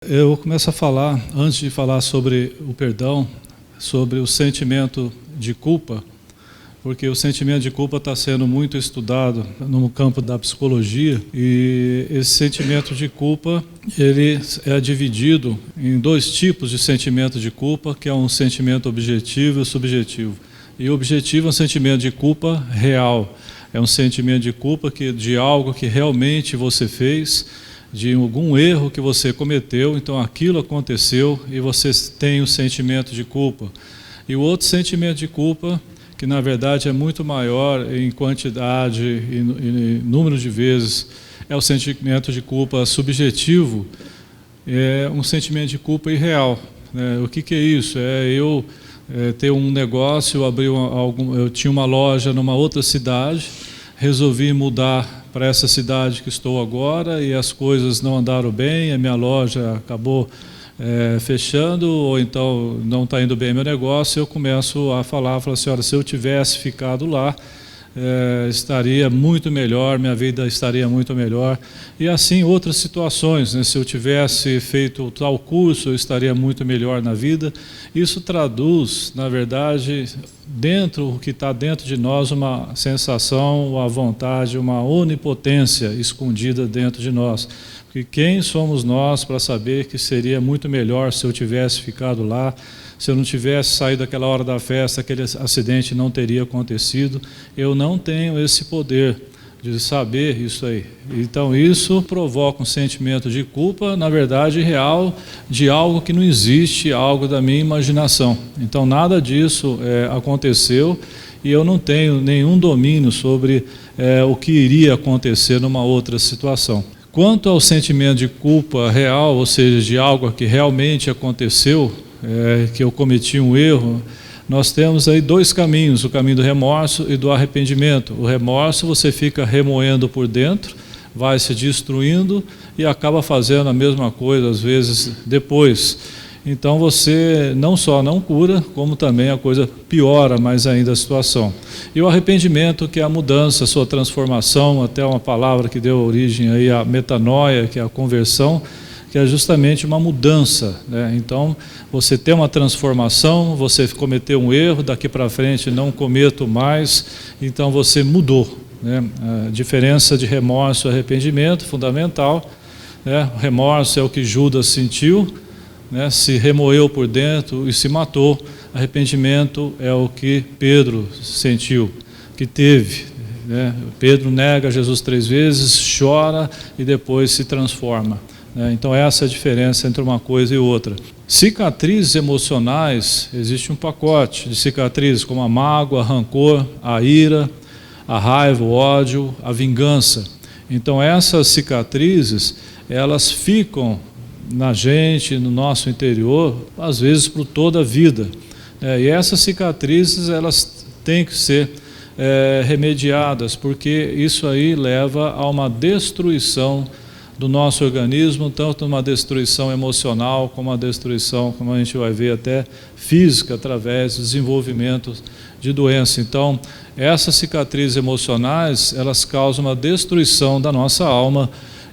Eu começo a falar, antes de falar sobre o perdão, sobre o sentimento de culpa, porque o sentimento de culpa está sendo muito estudado no campo da psicologia, e esse sentimento de culpa, ele é dividido em dois tipos de sentimento de culpa, que é um sentimento objetivo e subjetivo. E o objetivo é um sentimento de culpa real, é um sentimento de culpa de algo que realmente você fez, de algum erro que você cometeu, então aquilo aconteceu e você tem o sentimento de culpa. E o outro sentimento de culpa, que na verdade é muito maior em quantidade e número de vezes, é o sentimento de culpa subjetivo, é um sentimento de culpa irreal. O que é isso? Eu ter um negócio, eu tinha uma loja numa outra cidade, resolvi mudar para essa cidade que estou agora e as coisas não andaram bem, a minha loja acabou fechando, ou então não está indo bem meu negócio. Eu começo a falar assim, olha, se eu tivesse ficado lá, estaria muito melhor, minha vida estaria muito melhor. E assim outras situações, né? Se eu tivesse feito tal curso, eu estaria muito melhor na vida. Isso traduz, na verdade, o que está dentro de nós, uma sensação, uma vontade, uma onipotência escondida dentro de nós. Porque quem somos nós para saber que seria muito melhor se eu tivesse ficado lá, se eu não tivesse saído daquela hora da festa, aquele acidente não teria acontecido. Eu não tenho esse poder de saber isso aí. Então isso provoca um sentimento de culpa, na verdade real, de algo que não existe, algo da minha imaginação. Então nada disso aconteceu e eu não tenho nenhum domínio sobre o que iria acontecer numa outra situação. Quanto ao sentimento de culpa real, ou seja, de algo que realmente aconteceu, que eu cometi um erro, nós temos aí dois caminhos, o caminho do remorso e do arrependimento. O remorso você fica remoendo por dentro, vai se destruindo e acaba fazendo a mesma coisa, às vezes, depois. Então você não só não cura, como também a coisa piora mais ainda a situação. E o arrependimento, que é a mudança, a sua transformação, até uma palavra que deu origem aí à metanoia, que é a conversão, que é justamente uma mudança, né? Então, você tem uma transformação, você cometeu um erro, daqui para frente não cometo mais, então você mudou, né? A diferença de remorso e arrependimento, fundamental, né? O remorso é o que Judas sentiu, né? Se remoeu por dentro e se matou. Arrependimento é o que Pedro sentiu, que teve, né? Pedro nega Jesus 3 vezes, chora e depois se transforma. Então essa é a diferença entre uma coisa e outra. Cicatrizes emocionais, existe um pacote de cicatrizes como a mágoa, a rancor, a ira, a raiva, o ódio, a vingança. Então essas cicatrizes, elas ficam na gente, no nosso interior, às vezes por toda a vida. E essas cicatrizes, elas têm que ser remediadas, porque isso aí leva a uma destruição do nosso organismo, tanto uma destruição emocional, como uma destruição, como a gente vai ver, até física, através do desenvolvimento de doença. Então, essas cicatrizes emocionais, elas causam uma destruição da nossa alma,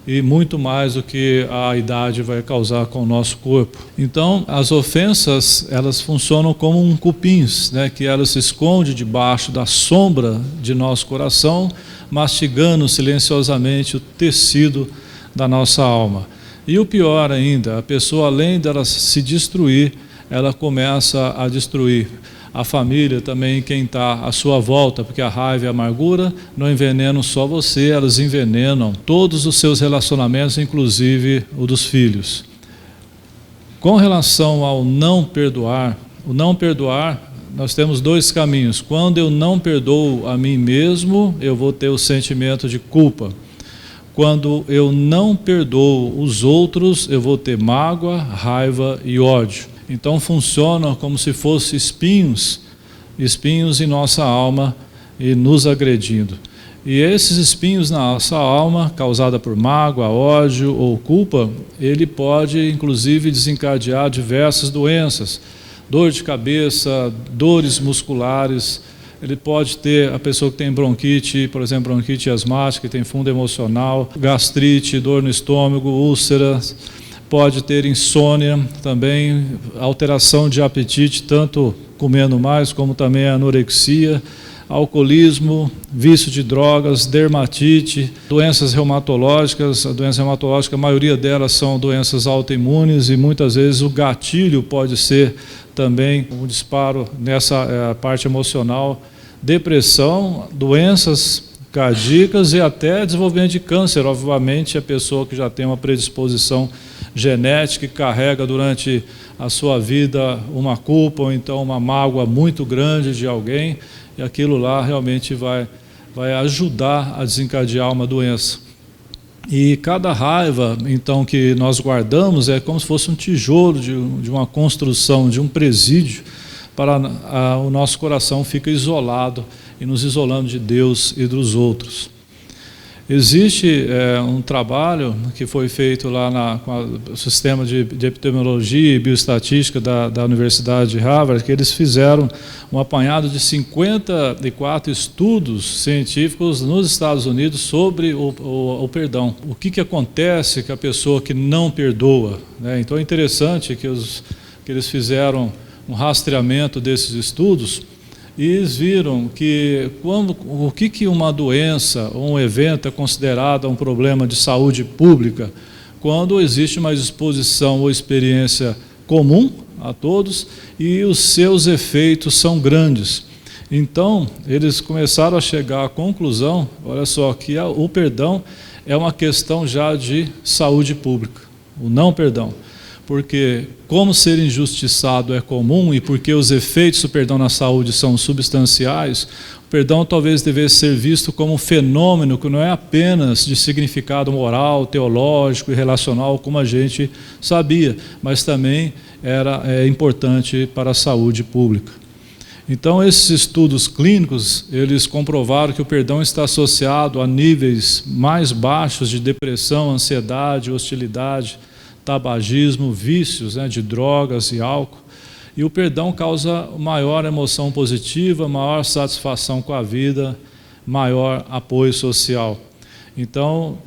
e muito mais do que a idade vai causar com o nosso corpo. Então, as ofensas, elas funcionam como um cupins, né, que elas se escondem debaixo da sombra de nosso coração, mastigando silenciosamente o tecido da nossa alma. E o pior ainda, a pessoa, além dela se destruir, ela começa a destruir a família também, quem está à sua volta, porque a raiva e a amargura não envenenam só você, elas envenenam todos os seus relacionamentos, inclusive o dos filhos. Com relação ao não perdoar, o não perdoar, nós temos dois caminhos. Quando eu não perdoo a mim mesmo, eu vou ter o sentimento de culpa. Quando eu não perdoo os outros, eu vou ter mágoa, raiva e ódio. Então funciona como se fossem espinhos em nossa alma e nos agredindo. E esses espinhos na nossa alma, causada por mágoa, ódio ou culpa, ele pode inclusive desencadear diversas doenças, dor de cabeça, dores musculares. Ele pode ter, a pessoa que tem bronquite, por exemplo, bronquite asmática, que tem fundo emocional, gastrite, dor no estômago, úlceras, pode ter insônia, também alteração de apetite, tanto comendo mais, como também anorexia, alcoolismo, vício de drogas, dermatite, doenças reumatológicas. A doença reumatológica, a maioria delas são doenças autoimunes, e muitas vezes o gatilho pode ser também um disparo nessa parte emocional, depressão, doenças cardíacas e até desenvolvimento de câncer. Obviamente, a pessoa que já tem uma predisposição genética e carrega durante a sua vida uma culpa ou então uma mágoa muito grande de alguém, e aquilo lá realmente vai ajudar a desencadear uma doença. E cada raiva, então, que nós guardamos é como se fosse um tijolo de uma construção, de um presídio, para o nosso coração fica isolado e nos isolando de Deus e dos outros. Existe um trabalho que foi feito lá com o sistema de epidemiologia e bioestatística da Universidade de Harvard, que eles fizeram um apanhado de 54 estudos científicos nos Estados Unidos sobre o perdão. O que acontece com a pessoa que não perdoa, né? Então é interessante que eles fizeram um rastreamento desses estudos, e eles viram que o que uma doença ou um evento é considerado um problema de saúde pública, quando existe uma exposição ou experiência comum a todos e os seus efeitos são grandes. Então, eles começaram a chegar à conclusão, olha só, que o perdão é uma questão já de saúde pública, o não perdão. Porque como ser injustiçado é comum e porque os efeitos do perdão na saúde são substanciais, o perdão talvez devesse ser visto como um fenômeno que não é apenas de significado moral, teológico e relacional, como a gente sabia, mas também é importante para a saúde pública. Então, esses estudos clínicos, eles comprovaram que o perdão está associado a níveis mais baixos de depressão, ansiedade, hostilidade, tabagismo, vícios, né, de drogas e álcool. E o perdão causa maior emoção positiva, maior satisfação com a vida, maior apoio social. Então,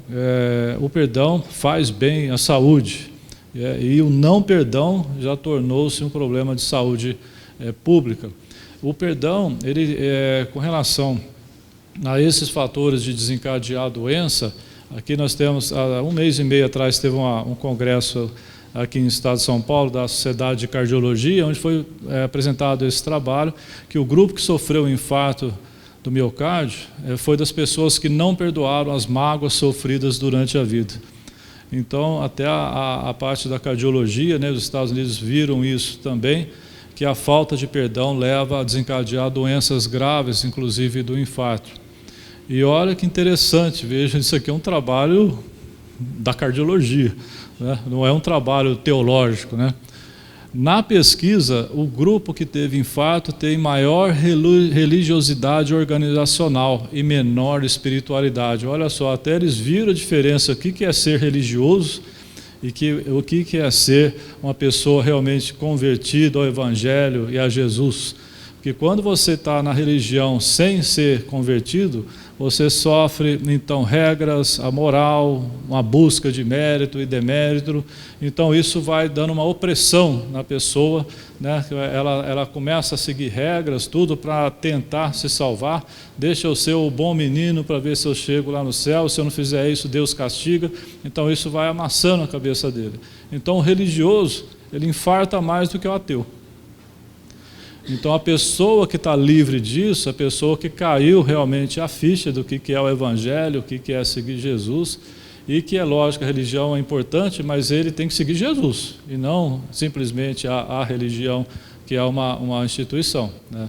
o perdão faz bem à saúde. E o não perdão já tornou-se um problema de saúde pública. O perdão, com relação a esses fatores de desencadear a doença, aqui nós temos, há 1 mês e meio atrás, teve um congresso aqui no estado de São Paulo, da Sociedade de Cardiologia, onde foi apresentado esse trabalho, que o grupo que sofreu o infarto do miocárdio foi das pessoas que não perdoaram as mágoas sofridas durante a vida. Então, até a parte da cardiologia, né, dos Estados Unidos viram isso também, que a falta de perdão leva a desencadear doenças graves, inclusive do infarto. E olha que interessante, veja, isso aqui é um trabalho da cardiologia, né? Não é um trabalho teológico, né? Na pesquisa, o grupo que teve infarto tem maior religiosidade organizacional e menor espiritualidade. Olha só, até eles viram a diferença, o que é ser religioso e o que é ser uma pessoa realmente convertida ao Evangelho e a Jesus. Porque quando você está na religião sem ser convertido, você sofre, então, regras, a moral, uma busca de mérito e demérito. Então, isso vai dando uma opressão na pessoa, né? Ela começa a seguir regras, tudo para tentar se salvar. Deixa eu ser o bom menino para ver se eu chego lá no céu. Se eu não fizer isso, Deus castiga. Então, isso vai amassando a cabeça dele. Então, o religioso, ele infarta mais do que o ateu. Então, a pessoa que está livre disso, a pessoa que caiu realmente a ficha do que é o Evangelho, o que é seguir Jesus, e que é lógico, a religião é importante, mas ele tem que seguir Jesus, e não simplesmente a religião, que é uma instituição, né?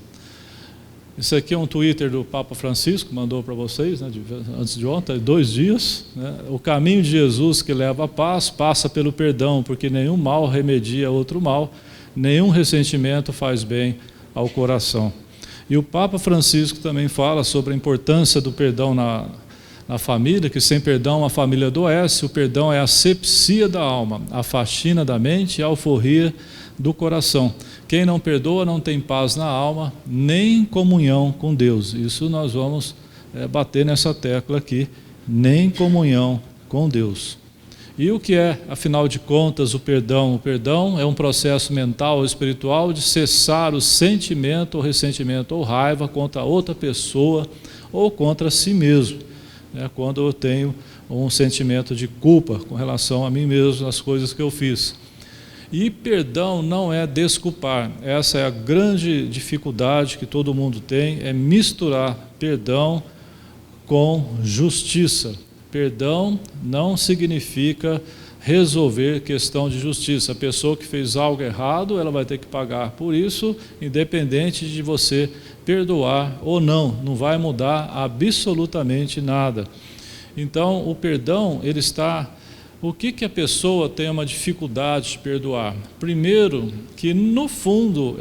Isso aqui é um Twitter do Papa Francisco, mandou para vocês, né, antes de ontem, 2 dias. Né? O caminho de Jesus que leva à paz passa pelo perdão, porque nenhum mal remedia outro mal, nenhum ressentimento faz bem ao coração. E o Papa Francisco também fala sobre a importância do perdão na família, que sem perdão a família adoece. O perdão é a asepsia da alma, a faxina da mente e a alforria do coração. Quem não perdoa não tem paz na alma, nem comunhão com Deus. Isso nós vamos bater nessa tecla aqui, nem comunhão com Deus. E o que é, afinal de contas, o perdão? O perdão é um processo mental ou espiritual de cessar o sentimento ou ressentimento ou raiva contra outra pessoa ou contra si mesmo, né? Quando eu tenho um sentimento de culpa com relação a mim mesmo, nas coisas que eu fiz. E perdão não é desculpar. Essa é a grande dificuldade que todo mundo tem, é misturar perdão com justiça. Perdão não significa resolver questão de justiça. A pessoa que fez algo errado, ela vai ter que pagar por isso, independente de você perdoar ou não. Não vai mudar absolutamente nada. Então, o perdão, ele está... O que a pessoa tem uma dificuldade de perdoar? Primeiro, que no fundo,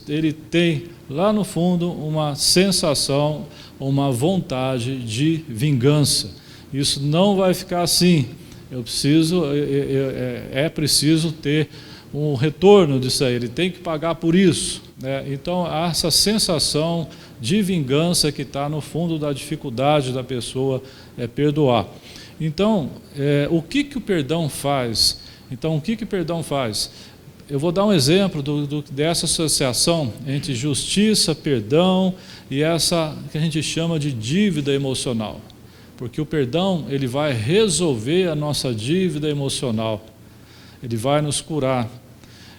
ele tem, lá no fundo, uma sensação, uma vontade de vingança. Isso não vai ficar assim. É preciso ter um retorno disso aí, ele tem que pagar por isso, né? Então, há essa sensação de vingança que está no fundo da dificuldade da pessoa perdoar. Então, o que o perdão faz? Então, o que o perdão faz? Eu vou dar um exemplo dessa associação entre justiça, perdão e essa que a gente chama de dívida emocional. Porque o perdão, ele vai resolver a nossa dívida emocional. Ele vai nos curar.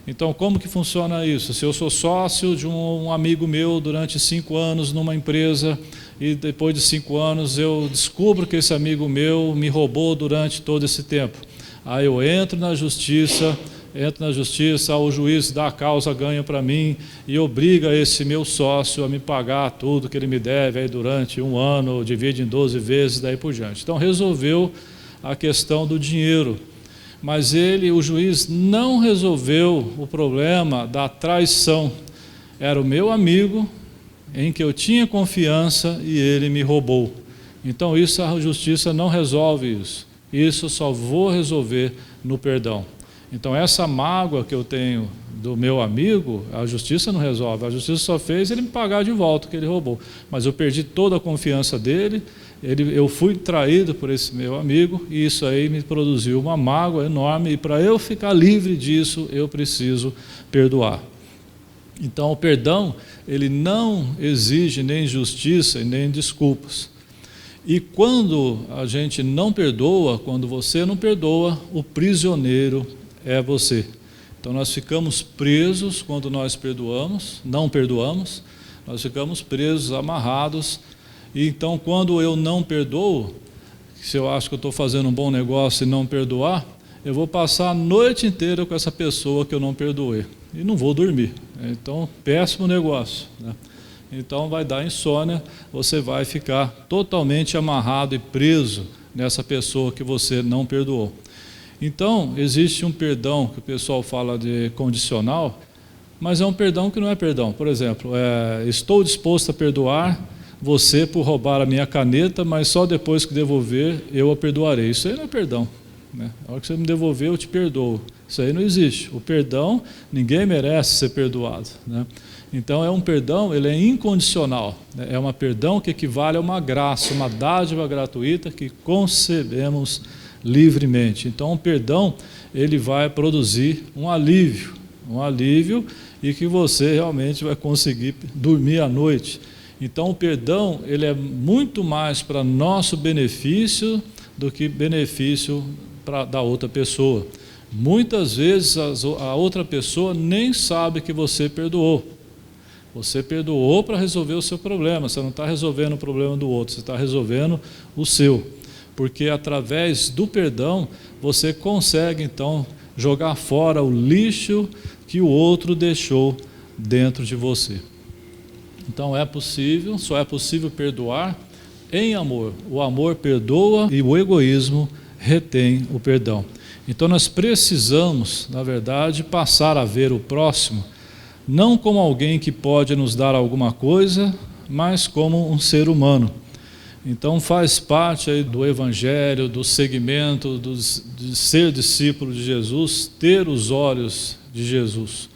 Então, como que funciona isso? Se eu sou sócio de um amigo meu durante 5 anos numa empresa e depois de 5 anos eu descubro que esse amigo meu me roubou durante todo esse tempo. Aí eu entro na justiça, o juiz dá a causa, ganha para mim e obriga esse meu sócio a me pagar tudo que ele me deve aí durante 1 ano, divide em 12 vezes, daí por diante. Então resolveu a questão do dinheiro, mas o juiz não resolveu o problema da traição. Era o meu amigo em que eu tinha confiança e ele me roubou. Então a justiça não resolve isso. Isso só vou resolver no perdão. Então essa mágoa que eu tenho do meu amigo, a justiça não resolve. A justiça só fez ele me pagar de volta o que ele roubou. Mas eu perdi toda a confiança dele, eu fui traído por esse meu amigo e isso aí me produziu uma mágoa enorme e para eu ficar livre disso, eu preciso perdoar. Então o perdão, ele não exige nem justiça e nem desculpas. E quando a gente não perdoa, quando você não perdoa, o prisioneiro é você. Então nós ficamos presos quando nós não perdoamos, nós ficamos presos, amarrados. E então quando eu não perdoo, se eu acho que eu estou fazendo um bom negócio e não perdoar, eu vou passar a noite inteira com essa pessoa que eu não perdoei. E não vou dormir. Então, péssimo negócio, né? Então vai dar insônia, você vai ficar totalmente amarrado e preso nessa pessoa que você não perdoou. Então, existe um perdão que o pessoal fala de condicional, mas é um perdão que não é perdão. Por exemplo, estou disposto a perdoar você por roubar a minha caneta, mas só depois que devolver eu a perdoarei. Isso aí não é perdão, né? A hora que você me devolver eu te perdoo. Isso aí não existe. O perdão, ninguém merece ser perdoado, né? Então é um perdão, ele é incondicional, né? É um perdão que equivale a uma graça, uma dádiva gratuita que concebemos livremente. Então o perdão, ele vai produzir um alívio e que você realmente vai conseguir dormir à noite. Então o perdão, ele é muito mais para nosso benefício do que benefício da outra pessoa. Muitas vezes a outra pessoa nem sabe que você perdoou. Você perdoou para resolver o seu problema, você não está resolvendo o problema do outro, você está resolvendo o seu. Porque através do perdão, você consegue então jogar fora o lixo que o outro deixou dentro de você. Então só é possível perdoar em amor. O amor perdoa e o egoísmo retém o perdão. Então nós precisamos, na verdade, passar a ver o próximo não como alguém que pode nos dar alguma coisa, mas como um ser humano. Então faz parte aí do evangelho, do segmento, de ser discípulo de Jesus, ter os olhos de Jesus.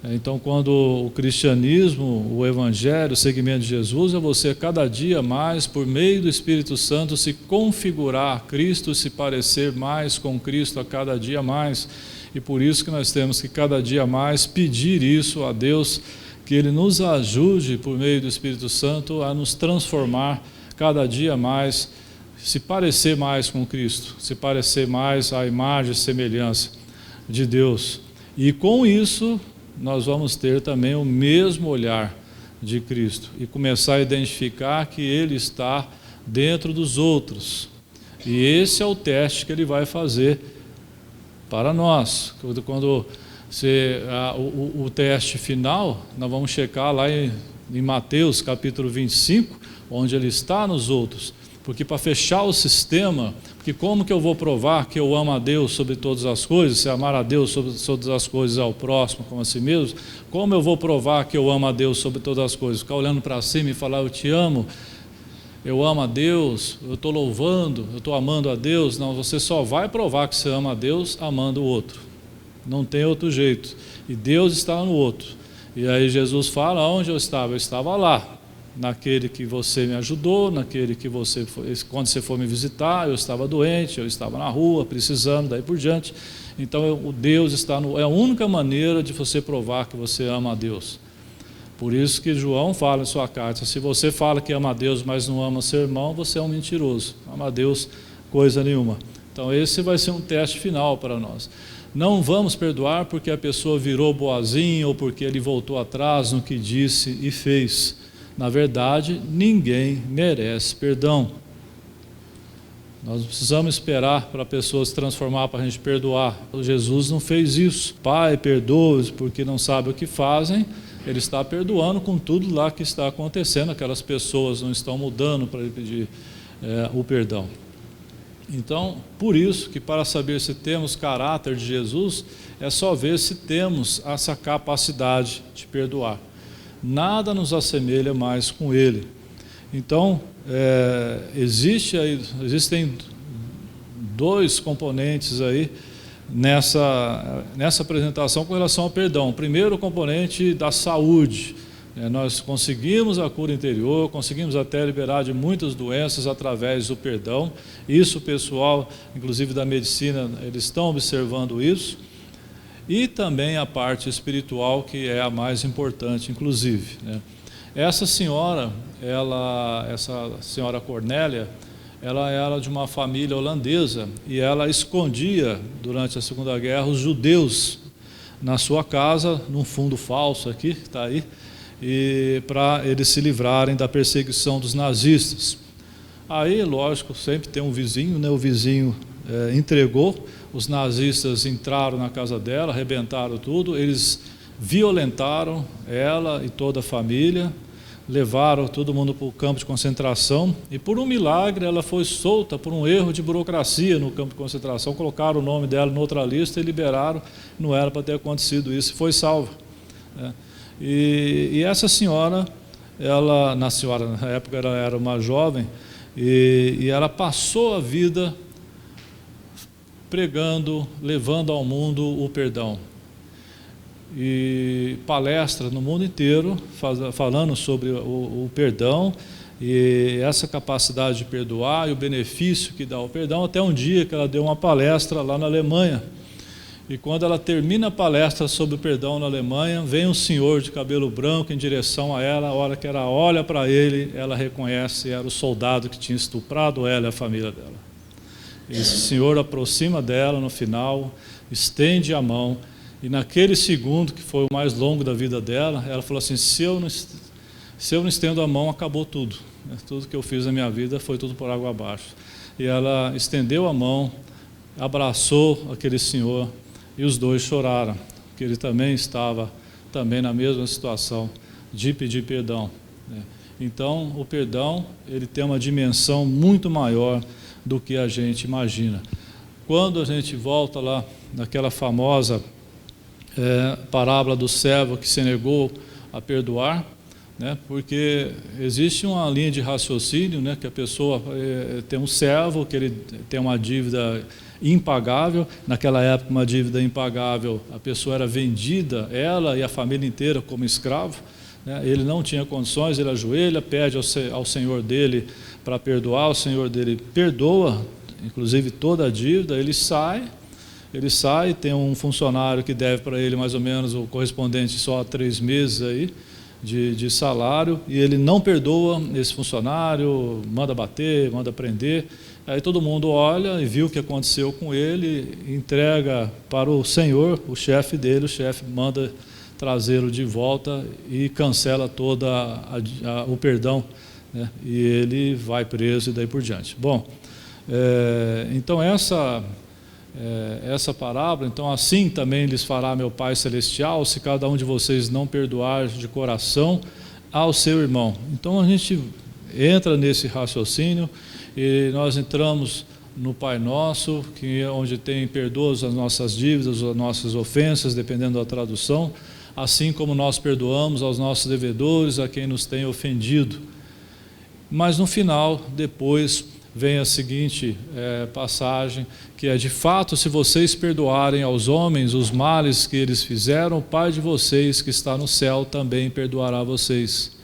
Então, quando o cristianismo, o evangelho, o seguimento de Jesus é você cada dia mais, por meio do Espírito Santo, se configurar a Cristo, se parecer mais com Cristo a cada dia mais. E por isso que nós temos que cada dia mais pedir isso a Deus, que Ele nos ajude, por meio do Espírito Santo, a nos transformar cada dia mais, se parecer mais com Cristo, se parecer mais à imagem e semelhança de Deus. E com isso, nós vamos ter também o mesmo olhar de Cristo e começar a identificar que Ele está dentro dos outros. E esse é o teste que Ele vai fazer para nós. Quando o teste final, nós vamos checar lá em Mateus capítulo 25, onde Ele está nos outros. Porque para fechar o sistema, porque como que eu vou provar que eu amo a Deus sobre todas as coisas, se amar a Deus sobre todas as coisas ao próximo como a si mesmo, como eu vou provar que eu amo a Deus sobre todas as coisas? Ficar olhando para cima e falar, eu te amo, eu amo a Deus, eu estou louvando, eu estou amando a Deus. Não, você só vai provar que você ama a Deus amando o outro. Não tem outro jeito. E Deus está no outro. E aí Jesus fala, onde eu estava? Eu estava lá. Naquele que você me ajudou, naquele que você foi, quando você for me visitar, eu estava doente, eu estava na rua, precisando, daí por diante. Então, o Deus está é a única maneira de você provar que você ama a Deus. Por isso que João fala em sua carta, se você fala que ama a Deus, mas não ama seu irmão, você é um mentiroso. Ama a Deus coisa nenhuma. Então, esse vai ser um teste final para nós. Não vamos perdoar porque a pessoa virou boazinha ou porque ele voltou atrás no que disse e fez. Na verdade, ninguém merece perdão. Nós precisamos esperar para a pessoa se transformar para a gente perdoar. Jesus não fez isso. Pai, perdoe-os porque não sabem o que fazem. Ele está perdoando com tudo lá que está acontecendo. Aquelas pessoas não estão mudando para ele pedir o perdão. Então, por isso que para saber se temos caráter de Jesus, é só ver se temos essa capacidade de perdoar. Nada nos assemelha mais com Ele. Então, existem dois componentes aí nessa apresentação com relação ao perdão. Primeiro, o componente da saúde. Nós conseguimos a cura interior, conseguimos até liberar de muitas doenças através do perdão. Isso, o pessoal, inclusive da medicina, eles estão observando isso. E também a parte espiritual, que é a mais importante, inclusive. Essa senhora Cornélia, ela era de uma família holandesa e ela escondia, durante a Segunda Guerra, os judeus na sua casa, num fundo falso aqui, que está aí, e para eles se livrarem da perseguição dos nazistas. Aí, lógico, sempre tem um vizinho, o vizinho entregou. Os nazistas entraram na casa dela, arrebentaram tudo, eles violentaram ela e toda a família, levaram todo mundo para o campo de concentração e por um milagre ela foi solta por um erro de burocracia no campo de concentração, colocaram o nome dela em outra lista e liberaram, não era para ter acontecido isso, foi salva. E essa senhora, na época ela era uma jovem e ela passou a vida pregando, levando ao mundo o perdão. E palestra no mundo inteiro, falando sobre o perdão e essa capacidade de perdoar e o benefício que dá o perdão, até um dia que ela deu uma palestra lá na Alemanha. E quando ela termina a palestra sobre o perdão na Alemanha, vem um senhor de cabelo branco em direção a ela, a hora que ela olha para ele, ela reconhece, era o soldado que tinha estuprado ela e a família dela. Esse senhor aproxima dela no final, estende a mão, e naquele segundo, que foi o mais longo da vida dela, ela falou assim, se eu não estendo a mão, acabou tudo. Tudo que eu fiz na minha vida foi tudo por água abaixo. E ela estendeu a mão, abraçou aquele senhor, e os dois choraram, porque ele também estava na mesma situação de pedir perdão. Então, o perdão, ele tem uma dimensão muito maior do que a gente imagina. Quando a gente volta lá naquela famosa parábola do servo que se negou a perdoar, porque existe uma linha de raciocínio, que a pessoa tem um servo, que ele tem uma dívida impagável. Naquela época, uma dívida impagável, a pessoa era vendida, ela e a família inteira, como escravo. Ele não tinha condições, ele ajoelha, pede ao Senhor dele para perdoar, o Senhor dele perdoa, inclusive toda a dívida. Ele sai, tem um funcionário que deve para ele mais ou menos o correspondente só a 3 meses aí de salário, e ele não perdoa esse funcionário, manda bater, manda prender. Aí todo mundo olha e viu o que aconteceu com ele, entrega para o Senhor, o chefe dele, o chefe manda trazê-lo de volta e cancela todo o perdão, né? E ele vai preso e daí por diante. Bom, então essa parábola, então assim também lhes fará meu Pai Celestial, se cada um de vocês não perdoar de coração ao seu irmão. Então a gente entra nesse raciocínio e nós entramos no Pai Nosso, que é onde tem perdoa as nossas dívidas, as nossas ofensas, dependendo da tradução, assim como nós perdoamos aos nossos devedores, a quem nos tem ofendido. Mas no final, depois, vem a seguinte passagem, que é: de fato, se vocês perdoarem aos homens os males que eles fizeram, o Pai de vocês que está no céu também perdoará vocês.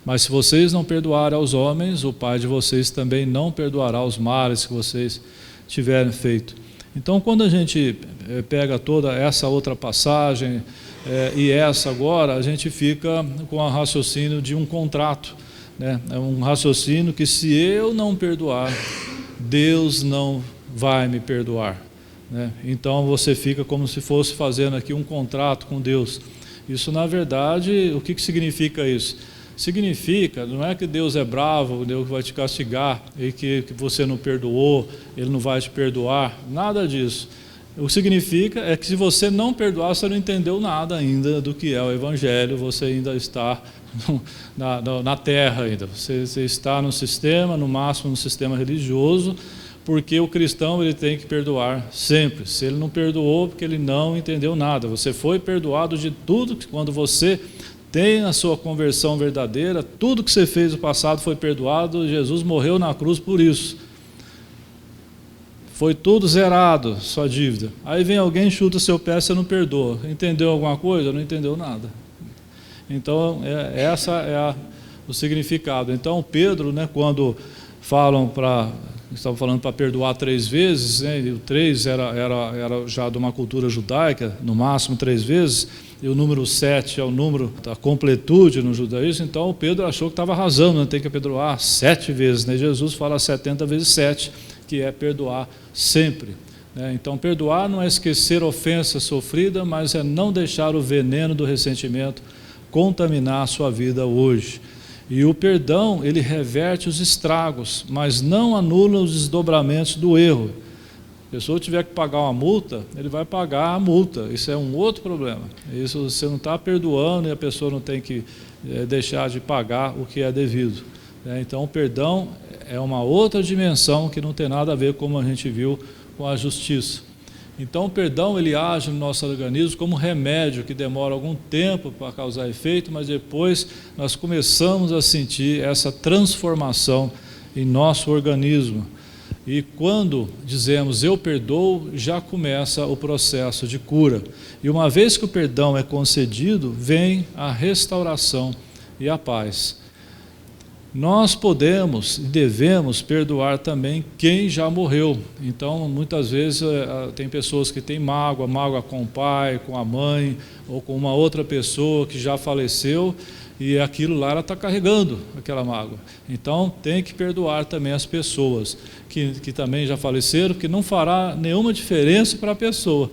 Mas se vocês não perdoarem aos homens, o Pai de vocês também não perdoará os males que vocês tiverem feito. Então, quando a gente pega toda essa outra passagem e essa agora, a gente fica com o raciocínio de um contrato, né? É um raciocínio que, se eu não perdoar, Deus não vai me perdoar, né? Então você fica como se fosse fazendo aqui um contrato com Deus. Isso, na verdade, o que significa isso? Significa, não é que Deus é bravo, Deus vai te castigar e que você não perdoou, Ele não vai te perdoar, nada disso. O que significa é que, se você não perdoar, você não entendeu nada ainda do que é o Evangelho, você ainda está na terra ainda, você está no sistema, no máximo no sistema religioso, porque o cristão ele tem que perdoar sempre. Se ele não perdoou, porque ele não entendeu nada. Você foi perdoado de tudo, quando você tem a sua conversão verdadeira, tudo que você fez no passado foi perdoado, Jesus morreu na cruz por isso. Foi tudo zerado, sua dívida. Aí vem alguém, chuta seu pé, você não perdoa. Entendeu alguma coisa? Não entendeu nada. Então, essa é o significado. Então, Pedro, né, quando estavam falando para perdoar 3 vezes, né, e o 3 era já de uma cultura judaica, no máximo 3 vezes, e o número 7 é o número da completude no judaísmo. Então o Pedro achou que estava arrasando, né? Tem que perdoar 7 vezes, né? Jesus fala 70 vezes 7, que é perdoar sempre, né? Então perdoar não é esquecer a ofensa sofrida, mas é não deixar o veneno do ressentimento contaminar a sua vida hoje. E o perdão, ele reverte os estragos, mas não anula os desdobramentos do erro. Se a pessoa tiver que pagar uma multa, ele vai pagar a multa. Isso é um outro problema. Isso você não está perdoando e a pessoa não tem que deixar de pagar o que é devido. Então, o perdão é uma outra dimensão que não tem nada a ver, como a gente viu, com a justiça. Então, o perdão ele age no nosso organismo como remédio que demora algum tempo para causar efeito, mas depois nós começamos a sentir essa transformação em nosso organismo. E quando dizemos eu perdoo, já começa o processo de cura. E uma vez que o perdão é concedido, vem a restauração e a paz. Nós podemos e devemos perdoar também quem já morreu. Então, muitas vezes, tem pessoas que têm mágoa com o pai, com a mãe, ou com uma outra pessoa que já faleceu, e aquilo lá ela está carregando aquela mágoa. Então tem que perdoar também as pessoas que também já faleceram, que não fará nenhuma diferença para a pessoa,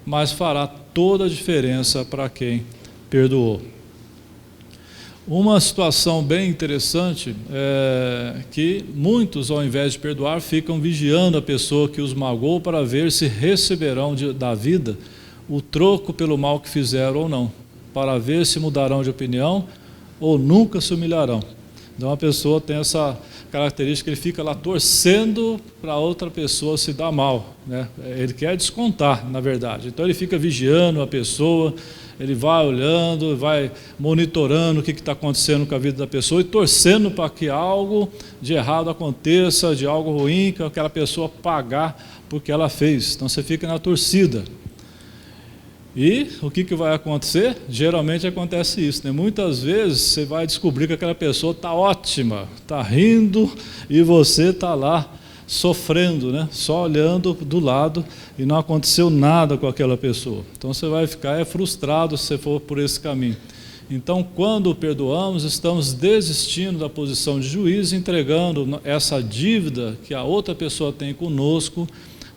mas fará toda a diferença para quem perdoou. Uma situação bem interessante é que muitos, ao invés de perdoar, ficam vigiando a pessoa que os magoou para ver se receberão da vida o troco pelo mal que fizeram ou não, para ver se mudarão de opinião ou nunca se humilharão. Então a pessoa tem essa característica, ele fica lá torcendo para outra pessoa se dar mal, né? Ele quer descontar, na verdade. Então ele fica vigiando a pessoa, ele vai olhando, vai monitorando o que está acontecendo com a vida da pessoa e torcendo para que algo de errado aconteça, de algo ruim, que aquela pessoa pagar porque ela fez. Então você fica na torcida. E o que vai acontecer? Geralmente acontece isso, né? Muitas vezes você vai descobrir que aquela pessoa está ótima, está rindo, e você está lá sofrendo, né? Só olhando do lado, e não aconteceu nada com aquela pessoa. Então você vai ficar frustrado se você for por esse caminho. Então, quando perdoamos, estamos desistindo da posição de juiz, entregando essa dívida que a outra pessoa tem conosco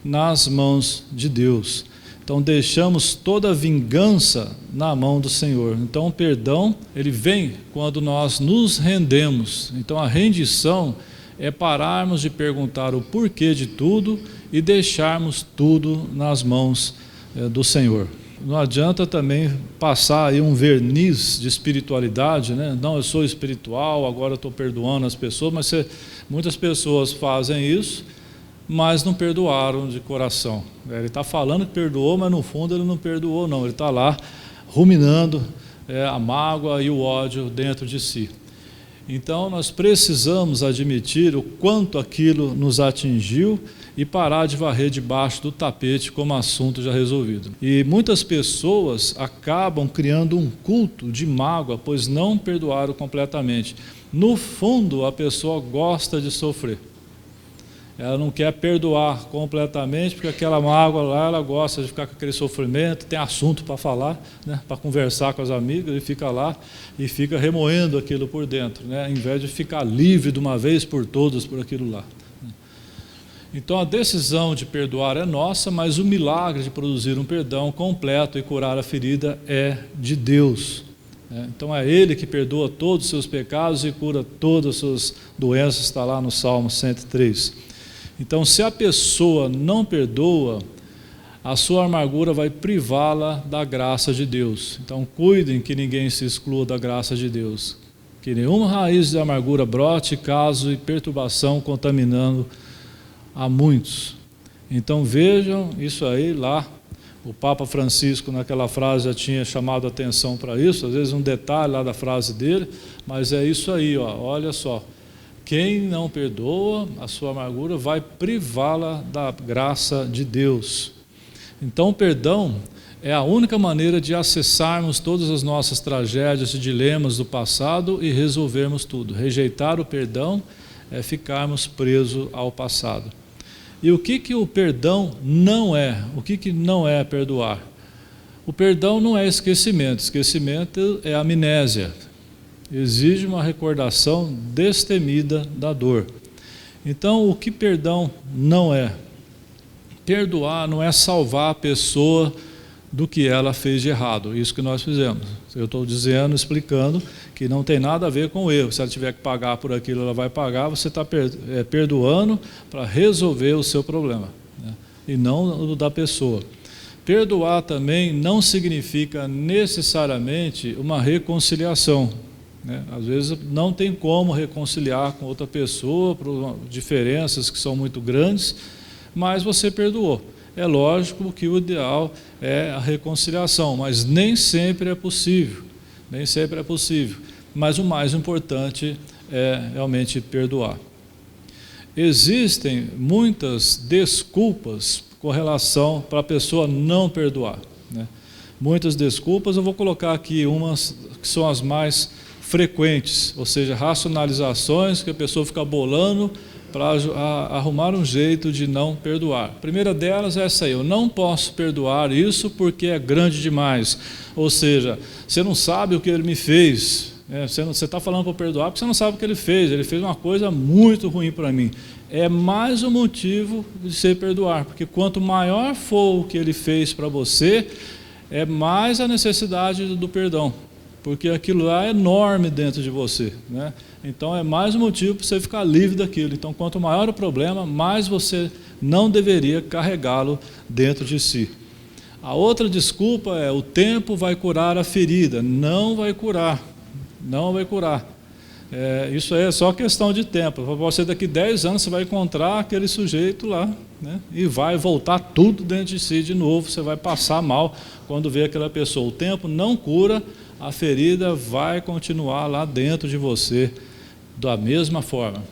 nas mãos de Deus. Então deixamos toda a vingança na mão do Senhor. Então o perdão, ele vem quando nós nos rendemos. Então a rendição é pararmos de perguntar o porquê de tudo e deixarmos tudo nas mãos do Senhor. Não adianta também passar aí um verniz de espiritualidade, né? Não, eu sou espiritual, agora eu estou perdoando as pessoas, mas muitas pessoas fazem isso, mas não perdoaram de coração. Ele está falando que perdoou, mas no fundo ele não perdoou, não. Ele está lá ruminando a mágoa e o ódio dentro de si. Então nós precisamos admitir o quanto aquilo nos atingiu e parar de varrer debaixo do tapete como assunto já resolvido. E muitas pessoas acabam criando um culto de mágoa, pois não perdoaram completamente. No fundo, a pessoa gosta de sofrer. Ela não quer perdoar completamente, porque aquela mágoa lá, ela gosta de ficar com aquele sofrimento, tem assunto para falar, né, para conversar com as amigas, e fica lá e fica remoendo aquilo por dentro, né, ao invés de ficar livre de uma vez por todas por aquilo lá. Então a decisão de perdoar é nossa, mas o milagre de produzir um perdão completo e curar a ferida é de Deus. Então é Ele que perdoa todos os seus pecados e cura todas as suas doenças, está lá no Salmo 103. Então, se a pessoa não perdoa, a sua amargura vai privá-la da graça de Deus. Então, cuidem que ninguém se exclua da graça de Deus. Que nenhuma raiz de amargura brote, caso e perturbação, contaminando a muitos. Então, vejam isso aí lá. O Papa Francisco, naquela frase, já tinha chamado a atenção para isso. Às vezes, um detalhe lá da frase dele, mas é isso aí, ó, olha só. Quem não perdoa, a sua amargura vai privá-la da graça de Deus. Então o perdão é a única maneira de acessarmos todas as nossas tragédias e dilemas do passado e resolvermos tudo. Rejeitar o perdão é ficarmos presos ao passado. E o que o perdão não é? O que não é perdoar? O perdão não é esquecimento. Esquecimento é amnésia. Exige uma recordação destemida da dor. Então, o que perdão não é? Perdoar não é salvar a pessoa do que ela fez de errado. Isso que nós fizemos. Eu estou dizendo, explicando, que não tem nada a ver com o erro. Se ela tiver que pagar por aquilo, ela vai pagar. Você está perdoando para resolver o seu problema, né? E não o da pessoa. Perdoar também não significa necessariamente uma reconciliação. Às vezes não tem como reconciliar com outra pessoa por diferenças que são muito grandes, mas você perdoou. É lógico que o ideal é a reconciliação, mas nem sempre é possível. Nem sempre é possível. Mas o mais importante é realmente perdoar. Existem muitas desculpas com relação para a pessoa não perdoar, né? Muitas desculpas, eu vou colocar aqui umas que são as mais frequentes, ou seja, racionalizações que a pessoa fica bolando para arrumar um jeito de não perdoar. A primeira delas é essa aí: eu não posso perdoar isso porque é grande demais. Ou seja, você não sabe o que ele me fez. Você está falando para perdoar porque você não sabe o que ele fez uma coisa muito ruim para mim. É mais um motivo de você perdoar, porque quanto maior for o que ele fez para você, é mais a necessidade do perdão, porque aquilo lá é enorme dentro de você, né? Então é mais um motivo para você ficar livre daquilo. Então quanto maior o problema, mais você não deveria carregá-lo dentro de si. A outra desculpa é: o tempo vai curar a ferida. Não vai curar, não vai curar. Isso aí é só questão de tempo. Você daqui 10 anos você vai encontrar aquele sujeito lá, né? E vai voltar tudo dentro de si de novo. Você vai passar mal quando vê aquela pessoa. O tempo não cura, a ferida vai continuar lá dentro de você da mesma forma.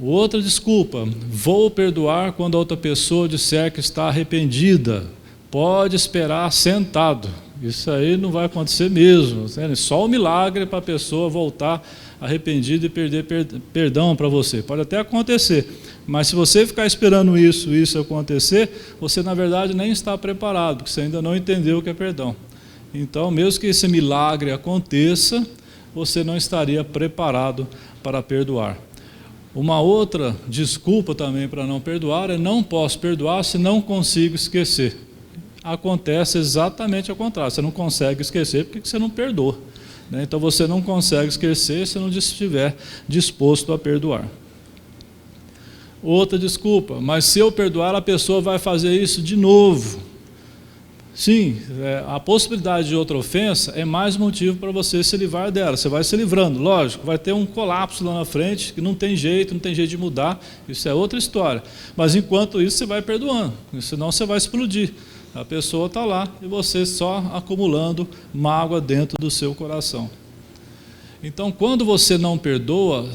Outra desculpa: vou perdoar quando a outra pessoa disser que está arrependida. Pode esperar sentado. Isso aí não vai acontecer mesmo. Só o milagre para a pessoa voltar arrependida e perder perdão para você. Pode até acontecer, mas se você ficar esperando isso acontecer, você na verdade nem está preparado, porque você ainda não entendeu o que é perdão. Então, mesmo que esse milagre aconteça, você não estaria preparado para perdoar. Uma outra desculpa também para não perdoar é: não posso perdoar se não consigo esquecer. Acontece exatamente ao contrário, você não consegue esquecer porque você não perdoa, né? Então você não consegue esquecer se não estiver disposto a perdoar. Outra desculpa: mas se eu perdoar, a pessoa vai fazer isso de novo. Sim, a possibilidade de outra ofensa é mais motivo para você se livrar dela. Você vai se livrando, lógico, vai ter um colapso lá na frente, que não tem jeito de mudar, isso é outra história. Mas enquanto isso você vai perdoando, senão você vai explodir. A pessoa está lá e você só acumulando mágoa dentro do seu coração. Então, quando você não perdoa,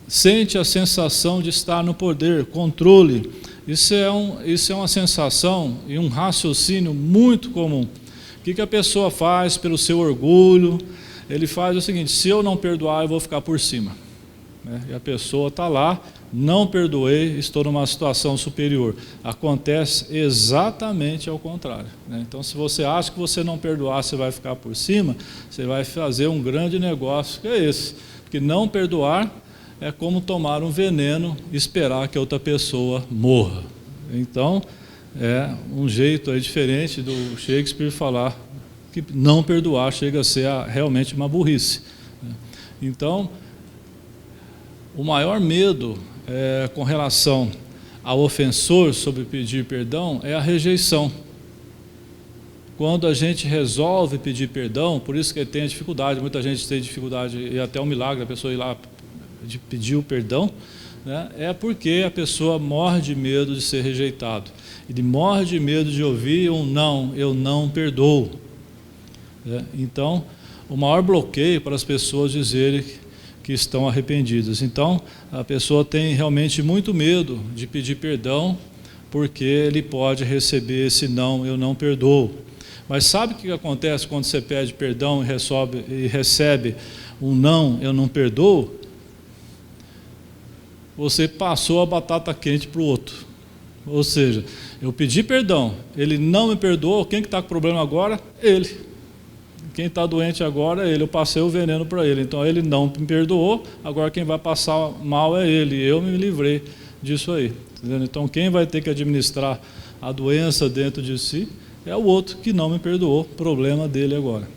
sente a sensação de estar no poder, controle. Isso é uma sensação e um raciocínio muito comum. O que a pessoa faz pelo seu orgulho? Ele faz o seguinte: se eu não perdoar, eu vou ficar por cima. E a pessoa está lá: não perdoei, estou numa situação superior. Acontece exatamente ao contrário. Então, se você acha que você não perdoar, você vai ficar por cima, você vai fazer um grande negócio, que é esse. Porque não perdoar é como tomar um veneno e esperar que a outra pessoa morra. Então, é um jeito aí diferente do Shakespeare falar que não perdoar chega a ser realmente uma burrice. Então, o maior medo com relação ao ofensor sobre pedir perdão é a rejeição. Quando a gente resolve pedir perdão, por isso que tem a dificuldade, muita gente tem dificuldade, e até um milagre a pessoa ir lá de pedir o perdão, né? É porque a pessoa morre de medo de ser rejeitado. Ele morre de medo de ouvir um não, eu não perdoo. Então, o maior bloqueio para as pessoas dizerem que estão arrependidas. Então, a pessoa tem realmente muito medo de pedir perdão, porque ele pode receber esse não, eu não perdoo. Mas sabe o que acontece quando você pede perdão e recebe um não, eu não perdoo? Você passou a batata quente para o outro. Ou seja, eu pedi perdão, ele não me perdoou, quem que está com problema agora? Ele. Quem está doente agora é ele, eu passei o veneno para ele, então ele não me perdoou, agora quem vai passar mal é ele, eu me livrei disso aí. Entendeu? Então quem vai ter que administrar a doença dentro de si é o outro que não me perdoou, problema dele agora.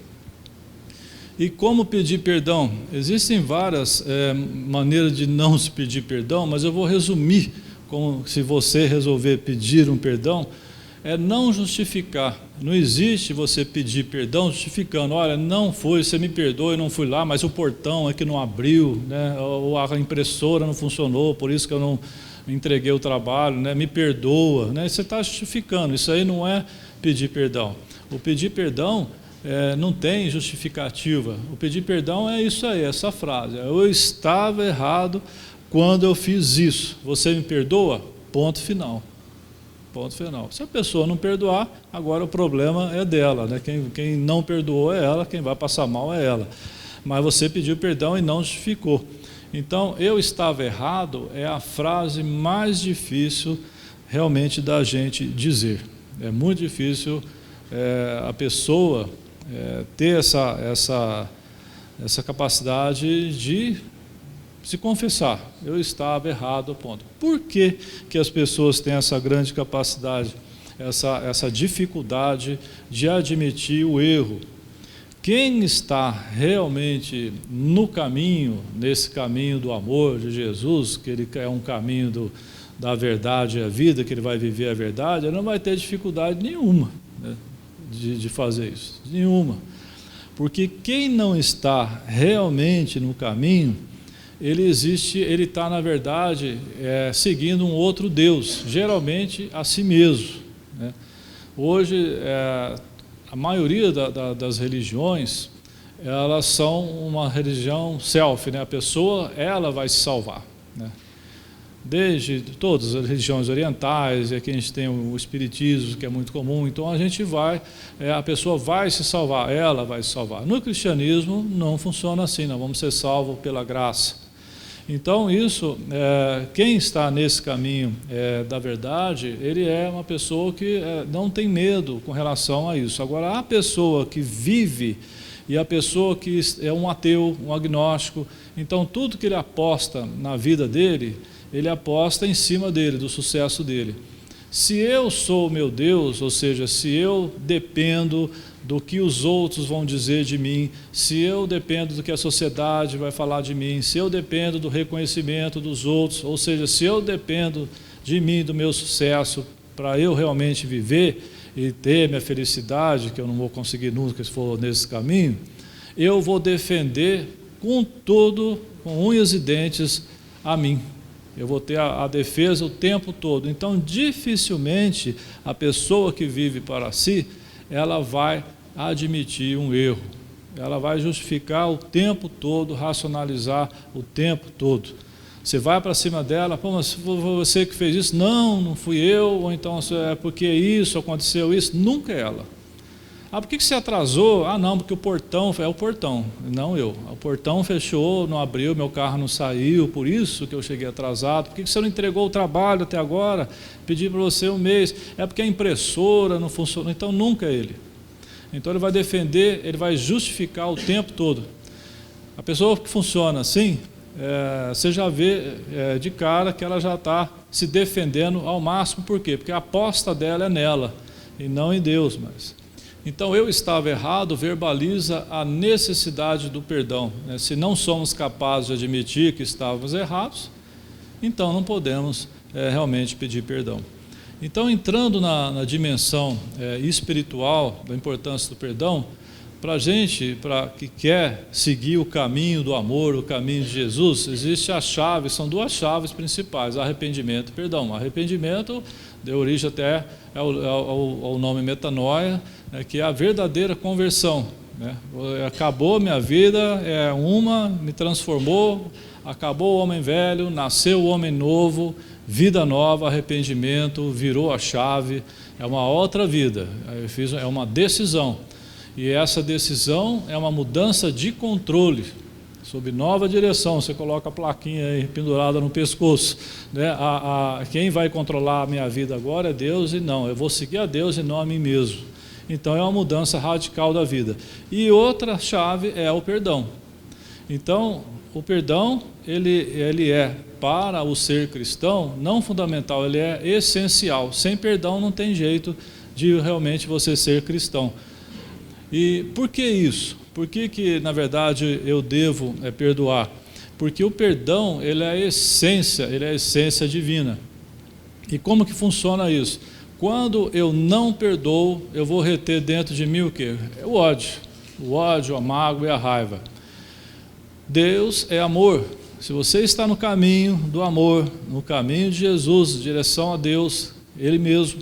E como pedir perdão? Existem várias maneiras de não se pedir perdão, mas eu vou resumir, como se você resolver pedir um perdão, é não justificar. Não existe você pedir perdão justificando: olha, não foi, você me perdoa, eu não fui lá, mas o portão é que não abriu, né? Ou a impressora não funcionou, por isso que eu não entreguei o trabalho, né? Me perdoa, né? Você está justificando, isso aí não é pedir perdão. O pedir perdão não tem justificativa. O pedir perdão é isso aí, essa frase: eu estava errado quando eu fiz isso, você me perdoa? Ponto final. Ponto final. Se a pessoa não perdoar, agora o problema é dela, né? Quem não perdoou é ela, quem vai passar mal é ela. Mas você pediu perdão e não justificou. Então, eu estava errado é a frase mais difícil realmente da gente dizer. É muito difícil a pessoa ter essa capacidade de se confessar: eu estava errado, ponto. Por que as pessoas têm essa grande capacidade, essa dificuldade de admitir o erro? Quem está realmente no caminho, nesse caminho do amor de Jesus, que ele é um caminho da verdade e a vida, que ele vai viver a verdade, ele não vai ter dificuldade nenhuma, né, de fazer isso, nenhuma. Porque quem não está realmente no caminho, ele está, na verdade, seguindo um outro Deus, geralmente a si mesmo, né? Hoje, a maioria das religiões, elas são uma religião self, né? A pessoa, ela vai se salvar, né? desde todas as religiões orientais, e aqui a gente tem o espiritismo, que é muito comum. Então a pessoa vai se salvar, ela vai se salvar. No cristianismo não funciona assim, nós vamos ser salvos pela graça. Então quem está nesse caminho da verdade, ele é uma pessoa que não tem medo com relação a isso. Agora, a pessoa que vive e a pessoa que é um ateu, um agnóstico, então tudo que ele aposta na vida dele, ele aposta em cima dele, do sucesso dele. Se eu sou o meu Deus, ou seja, se eu dependo do que os outros vão dizer de mim, se eu dependo do que a sociedade vai falar de mim, se eu dependo do reconhecimento dos outros, ou seja, se eu dependo de mim, do meu sucesso, para eu realmente viver e ter minha felicidade, que eu não vou conseguir nunca se for nesse caminho, eu vou defender com tudo, com unhas e dentes, a mim. Eu vou ter a defesa o tempo todo. Então, dificilmente, a pessoa que vive para si, ela vai admitir um erro. Ela vai justificar o tempo todo, racionalizar o tempo todo. Você vai para cima dela, pô, mas foi você que fez isso? Não, não fui eu, ou então é porque isso, aconteceu isso. Nunca é ela. Ah, por que você atrasou? Ah, não, porque o portão, é o portão, não eu. O portão fechou, não abriu, meu carro não saiu, por isso que eu cheguei atrasado. Por que você não entregou o trabalho até agora? Pedi para você um mês. É porque a impressora não funcionou. Então, nunca é ele. Então, ele vai defender, ele vai justificar o tempo todo. A pessoa que funciona assim, você já vê de cara que ela já está se defendendo ao máximo. Por quê? Porque a aposta dela é nela e não em Deus mais. Então, eu estava errado, verbaliza a necessidade do perdão. Se não somos capazes de admitir que estávamos errados, então não podemos realmente pedir perdão. Então, entrando na dimensão espiritual da importância do perdão, para a gente, para que quer seguir o caminho do amor, o caminho de Jesus, existe a chave, são duas chaves principais, arrependimento e perdão. Arrependimento deu origem até ao nome metanoia, que é a verdadeira conversão. Acabou minha vida, me transformou, acabou o homem velho, nasceu o homem novo, vida nova, arrependimento, virou a chave, é uma outra vida, é uma decisão. E essa decisão é uma mudança de controle, sob nova direção. Você coloca a plaquinha aí pendurada no pescoço, quem vai controlar a minha vida agora é Deus, e não, eu vou seguir a Deus e não a mim mesmo. Então é uma mudança radical da vida. E outra chave é o perdão. Então o perdão ele é para o ser cristão não fundamental, ele é essencial. Sem perdão não tem jeito de realmente você ser cristão. E por que isso? Por que na verdade eu devo perdoar? Porque o perdão ele é a essência divina. E como que funciona isso? Quando eu não perdoo, eu vou reter dentro de mim o quê? O ódio, a mágoa e a raiva. Deus é amor. Se você está no caminho do amor, no caminho de Jesus, em direção a Deus, Ele mesmo,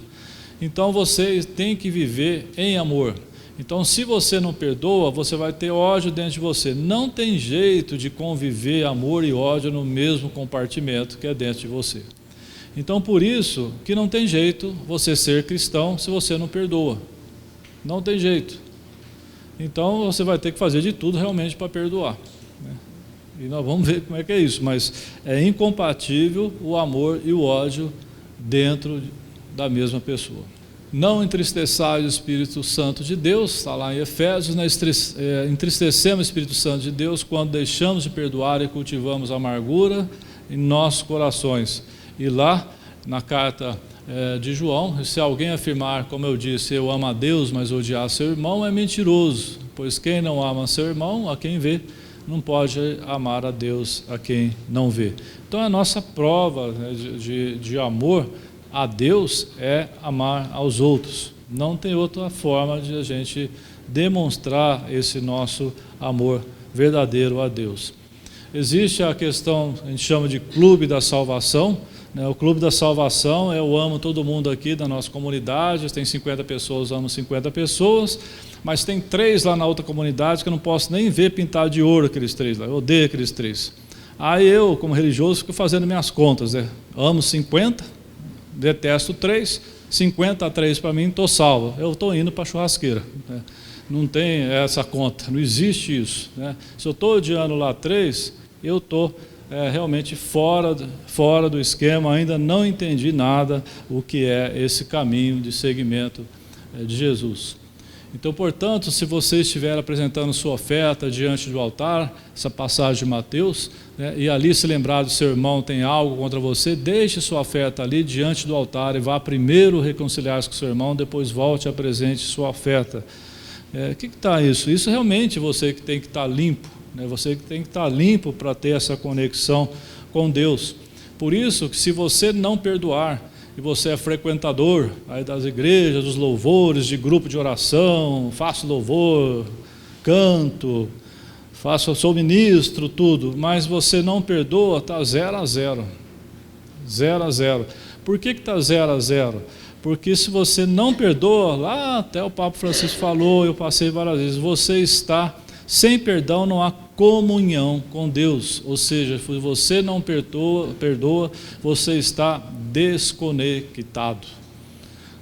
então você tem que viver em amor. Então, se você não perdoa, você vai ter ódio dentro de você. Não tem jeito de conviver amor e ódio no mesmo compartimento que é dentro de você. Então, por isso que não tem jeito você ser cristão se você não perdoa. Não tem jeito. Então, você vai ter que fazer de tudo realmente para perdoar. E nós vamos ver como é que é isso. Mas é incompatível o amor e o ódio dentro da mesma pessoa. Não entristeçais o Espírito Santo de Deus, está lá em Efésios, nós entristecemos o Espírito Santo de Deus quando deixamos de perdoar e cultivamos a amargura em nossos corações. E lá, na carta de João, se alguém afirmar, como eu disse, eu amo a Deus, mas odiar seu irmão, é mentiroso, pois quem não ama seu irmão, a quem vê, não pode amar a Deus a quem não vê. Então a nossa prova de amor a Deus é amar aos outros. Não tem outra forma de a gente demonstrar esse nosso amor verdadeiro a Deus. Existe a questão, a gente chama de clube da salvação. O clube da salvação eu amo todo mundo aqui da nossa comunidade, tem 50 pessoas, amo 50 pessoas, mas tem 3 lá na outra comunidade que eu não posso nem ver pintado de ouro aqueles 3 lá, eu odeio aqueles 3. Aí eu, como religioso, fico fazendo minhas contas, amo 50, detesto 3, 50 a 3 para mim, estou salvo. Eu estou indo para a churrasqueira. Né? Não tem essa conta, não existe isso. Né? Se eu estou odiando lá 3, eu estou realmente fora do esquema, ainda não entendi nada o que é esse caminho de seguimento de Jesus. Então, portanto, se você estiver apresentando sua oferta diante do altar, essa passagem de Mateus, né, e ali se lembrar do seu irmão tem algo contra você, deixe sua oferta ali diante do altar e vá primeiro reconciliar-se com seu irmão, depois volte e apresente sua oferta. O que está isso? Isso realmente você que tem que estar limpo, né, você que tem que estar limpo para ter essa conexão com Deus. Por isso, que se você não perdoar, e você é frequentador aí das igrejas, dos louvores, de grupo de oração, faço louvor, canto, sou ministro, tudo, mas você não perdoa, está 0 a 0. 0 a 0. Por que está 0 a 0? Porque se você não perdoa, lá até o Papa Francisco falou, eu passei várias vezes, você está sem perdão, não há comunhão com Deus, ou seja, se você não perdoa, você está desconectado.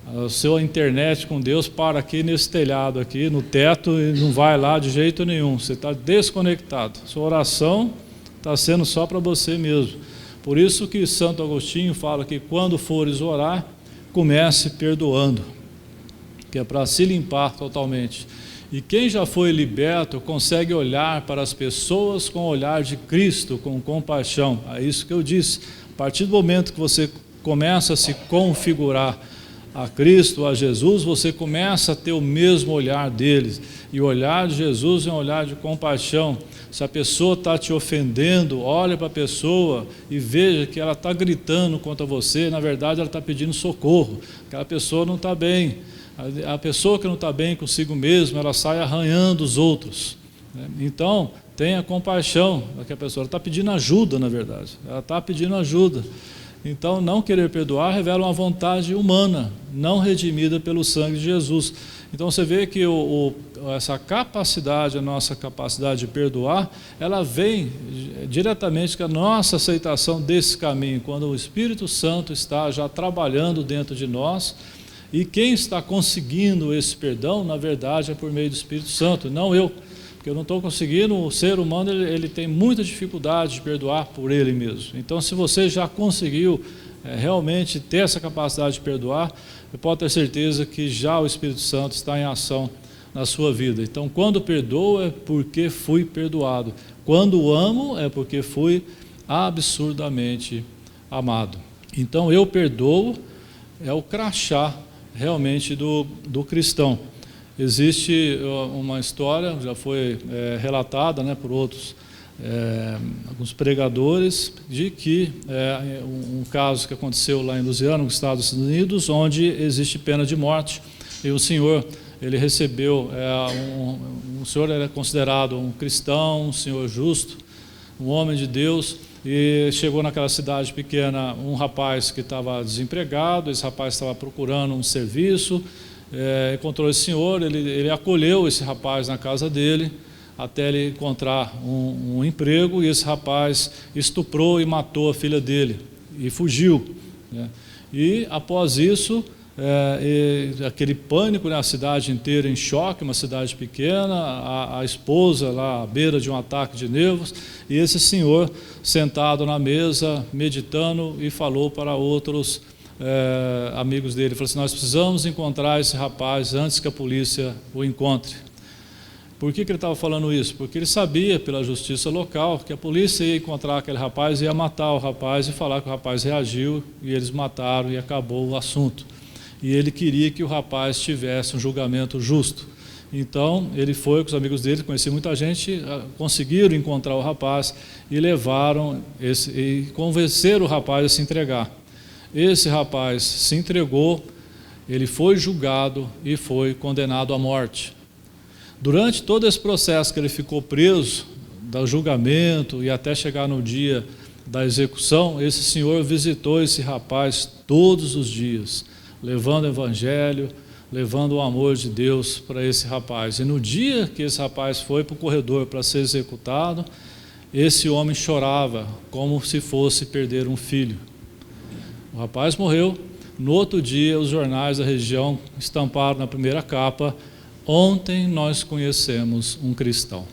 A sua internet com Deus para aqui nesse telhado aqui, no teto, e não vai lá de jeito nenhum, você está desconectado. Sua oração está sendo só para você mesmo. Por isso que Santo Agostinho fala que quando fores orar, comece perdoando, que é para se limpar totalmente. E quem já foi liberto consegue olhar para as pessoas com o olhar de Cristo, com compaixão. É isso que eu disse. A partir do momento que você começa a se configurar a Cristo, a Jesus, você começa a ter o mesmo olhar deles. E o olhar de Jesus é um olhar de compaixão. Se a pessoa está te ofendendo, olha para a pessoa e veja que ela está gritando contra você, na verdade ela está pedindo socorro. Aquela pessoa não está bem. A pessoa que não está bem consigo mesma, ela sai arranhando os outros. Então, tenha compaixão, porque a pessoa está pedindo ajuda, na verdade. Ela está pedindo ajuda. Então, não querer perdoar revela uma vontade humana, não redimida pelo sangue de Jesus. Então, você vê que essa capacidade, a nossa capacidade de perdoar, ela vem diretamente com a nossa aceitação desse caminho, quando o Espírito Santo está já trabalhando dentro de nós. E quem está conseguindo esse perdão, na verdade, é por meio do Espírito Santo, não eu. Porque eu não estou conseguindo, o ser humano ele tem muita dificuldade de perdoar por ele mesmo. Então, se você já conseguiu realmente ter essa capacidade de perdoar, eu posso ter certeza que já o Espírito Santo está em ação na sua vida. Então, quando perdoo é porque fui perdoado. Quando amo é porque fui absurdamente amado. Então, eu perdoo é o crachá realmente do cristão. Existe uma história, já foi relatada, né, por alguns pregadores, de que um caso que aconteceu lá em Louisiana, nos Estados Unidos, onde existe pena de morte, e o senhor, ele recebeu, o senhor era considerado um cristão, um senhor justo, um homem de Deus, e chegou naquela cidade pequena um rapaz que estava desempregado, esse rapaz estava procurando um serviço, encontrou esse senhor, ele acolheu esse rapaz na casa dele, até ele encontrar um emprego, e esse rapaz estuprou e matou a filha dele, e fugiu. Né? E após isso, aquele pânico, né, a cidade inteira em choque, uma cidade pequena, a esposa lá à beira de um ataque de nervos, e esse senhor sentado na mesa, meditando, e falou para outros amigos dele, falou assim: nós precisamos encontrar esse rapaz antes que a polícia o encontre. Por que ele estava falando isso? Porque ele sabia pela justiça local que a polícia ia encontrar aquele rapaz, ia matar o rapaz e falar que o rapaz reagiu, e eles mataram e acabou o assunto. E ele queria que o rapaz tivesse um julgamento justo. Então, ele foi com os amigos dele, conhecia muita gente, conseguiram encontrar o rapaz e e convenceram o rapaz a se entregar. Esse rapaz se entregou, ele foi julgado e foi condenado à morte. Durante todo esse processo que ele ficou preso, do julgamento e até chegar no dia da execução, esse senhor visitou esse rapaz todos os dias, levando o evangelho, levando o amor de Deus para esse rapaz. E no dia que esse rapaz foi para o corredor para ser executado, esse homem chorava como se fosse perder um filho. O rapaz morreu. No outro dia, os jornais da região estamparam na primeira capa: ontem nós conhecemos um cristão.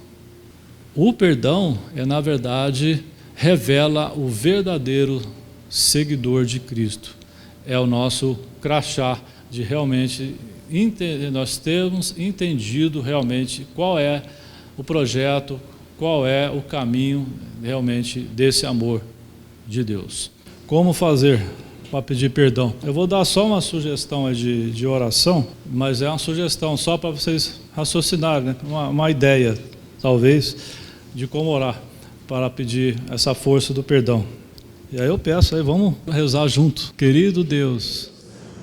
O perdão na verdade, revela o verdadeiro seguidor de Cristo. É o nosso crachá de realmente nós termos entendido realmente qual é o projeto, qual é o caminho realmente desse amor de Deus. Como fazer para pedir perdão? Eu vou dar só uma sugestão de oração, mas é uma sugestão só para vocês raciocinarem, né? Uma ideia, talvez, de como orar para pedir essa força do perdão. E aí eu peço, aí vamos rezar junto. Querido Deus,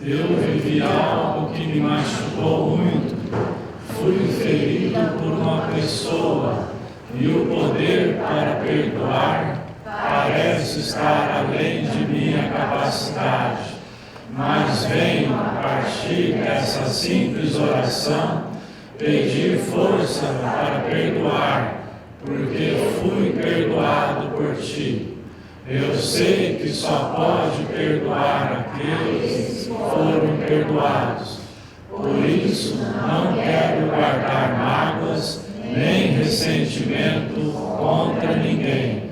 eu vivi algo que me machucou muito. Fui ferido por uma pessoa e o poder para perdoar parece estar além de minha capacidade. Mas venho, a partir dessa simples oração, pedir força para perdoar, porque fui perdoado por Ti. Eu sei que só pode perdoar aqueles que foram perdoados. Por isso, não quero guardar mágoas nem ressentimento contra ninguém.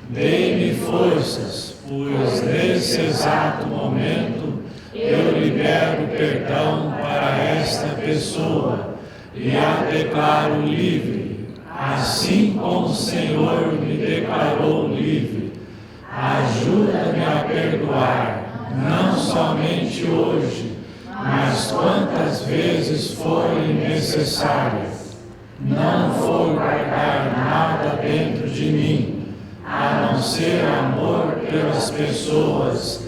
Dê-me forças, pois nesse exato momento eu libero perdão para esta pessoa e a declaro livre, assim como o Senhor me declarou livre. Ajuda-me a perdoar, não somente hoje, mas quantas vezes forem necessárias. Não vou guardar nada dentro de mim, a não ser amor pelas pessoas